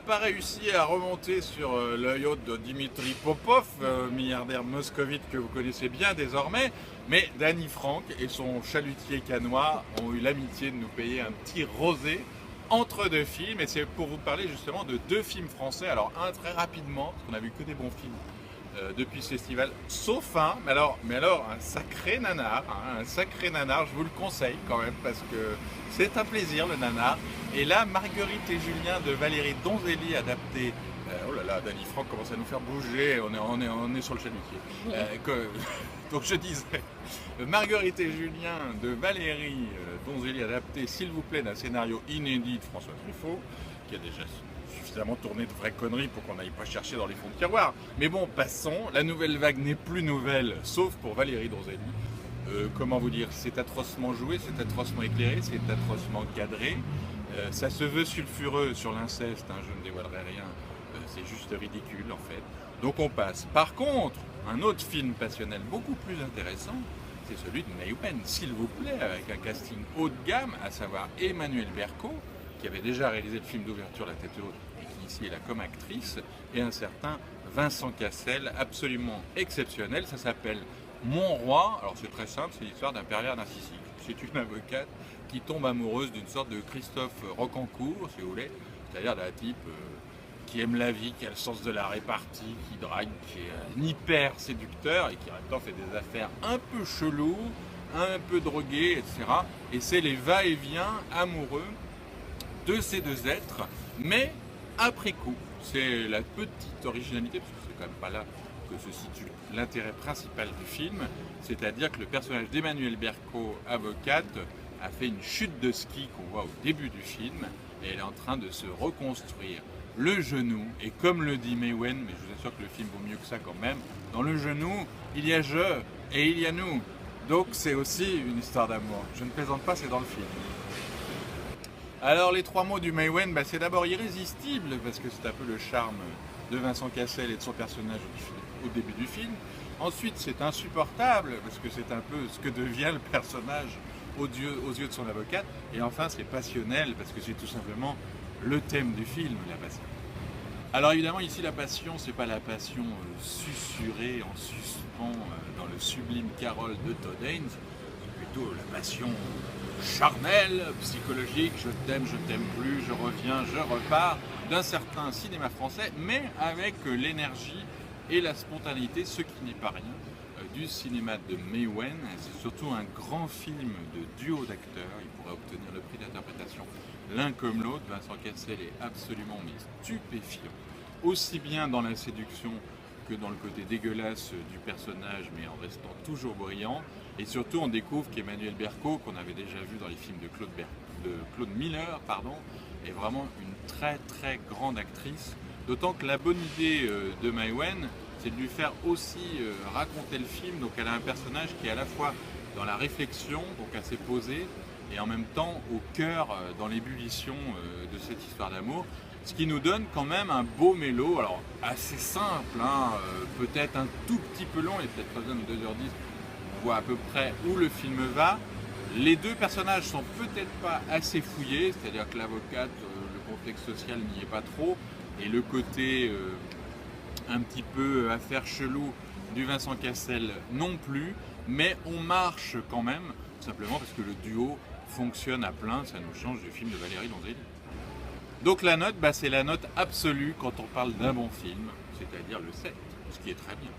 pas réussi à remonter sur le yacht de Dimitri Popov, milliardaire moscovite que vous connaissez bien désormais, mais Danny Frank et son chalutier canois ont eu l'amitié de nous payer un petit rosé entre deux films, et c'est pour vous parler justement de deux films français. Alors un très rapidement, parce qu'on a vu que des bons films depuis ce festival, sauf un, mais alors un sacré nanar, hein, un sacré nanar, je vous le conseille quand même, parce que c'est un plaisir le nanar. Et là, Marguerite et Julien de Valérie Donzelli, adapté, oh là là, Danny Frank commence à nous faire bouger, on est sur le chalutier. Donc je disais, Marguerite et Julien de Valérie Donzelli, adapté s'il vous plaît d'un scénario inédit de François Truffaut, qui a déjà suffisamment tourné de vraies conneries pour qu'on n'aille pas chercher dans les fonds de tiroir. Mais bon, passons, la nouvelle vague n'est plus nouvelle, sauf pour Valérie Donzelli. Comment vous dire, c'est atrocement joué, c'est atrocement éclairé, c'est atrocement cadré. Ça se veut sulfureux sur l'inceste, hein, je ne dévoilerai rien, c'est juste ridicule en fait. Donc on passe. Par contre, un autre film passionnel beaucoup plus intéressant, c'est celui de May Wen, s'il vous plaît, avec un casting haut de gamme, à savoir Emmanuelle Berco, qui avait déjà réalisé le film d'ouverture La Tête Haute, et qui ici est là comme actrice, et un certain Vincent Cassel, absolument exceptionnel. Ça s'appelle Mon Roi. Alors c'est très simple, c'est l'histoire d'un pervers narcissique. C'est une avocate qui tombe amoureuse d'une sorte de Christophe Rocancourt, si vous voulez, c'est-à-dire d'un type qui aime la vie, qui a le sens de la répartie, qui drague, qui est un hyper séducteur et qui en même temps fait des affaires un peu cheloues, un peu droguées, etc. Et c'est les va-et-vient amoureux de ces deux êtres, mais après coup. C'est la petite originalité, parce que c'est quand même pas là que se situe l'intérêt principal du film, c'est-à-dire que le personnage d'Emmanuelle Berco, avocate, a fait une chute de ski qu'on voit au début du film, et elle est en train de se reconstruire le genou, et comme le dit May Wen, mais je vous assure que le film vaut mieux que ça quand même, dans le genou, il y a je et il y a nous. Donc c'est aussi une histoire d'amour. Je ne plaisante pas, c'est dans le film. Alors les trois mots du May Wen, c'est d'abord irrésistible, parce que c'est un peu le charme de Vincent Cassel et de son personnage au début du film. Ensuite c'est insupportable, parce que c'est un peu ce que devient le personnage aux yeux de son avocate. Et enfin c'est passionnel, parce que c'est tout simplement le thème du film, la passion. Alors évidemment ici la passion, c'est pas la passion susurrée en suspens dans le sublime Carole de Todd Haynes, c'est plutôt la passion charnelle, psychologique, je t'aime plus, je reviens, je repars, d'un certain cinéma français, mais avec l'énergie et la spontanéité, ce qui n'est pas rien, du cinéma de May Wen. C'est surtout un grand film de duo d'acteurs, il pourrait obtenir le prix d'interprétation l'un comme l'autre. Vincent Cassel est absolument stupéfiant, aussi bien dans la séduction que dans le côté dégueulasse du personnage, mais en restant toujours brillant. Et surtout, on découvre qu'Emmanuelle Berco, qu'on avait déjà vu dans les films de Claude Miller, est vraiment une très très grande actrice. D'autant que la bonne idée de May Wen, c'est de lui faire aussi raconter le film. Donc elle a un personnage qui est à la fois dans la réflexion, donc assez posé, et en même temps au cœur, dans l'ébullition de cette histoire d'amour. Ce qui nous donne quand même un beau mélo, alors assez simple, hein, peut-être un tout petit peu long, et peut-être besoin de 2h10, on voit à peu près où le film va. Les deux personnages sont peut-être pas assez fouillés, c'est-à-dire que l'avocate, le contexte social n'y est pas trop, et le côté un petit peu affaire chelou du Vincent Cassel non plus, mais on marche quand même, simplement parce que le duo fonctionne à plein, ça nous change du film de Valérie Donzelli. Donc la note, c'est la note absolue quand on parle d'un bon film, c'est-à-dire le 7, ce qui est très bien.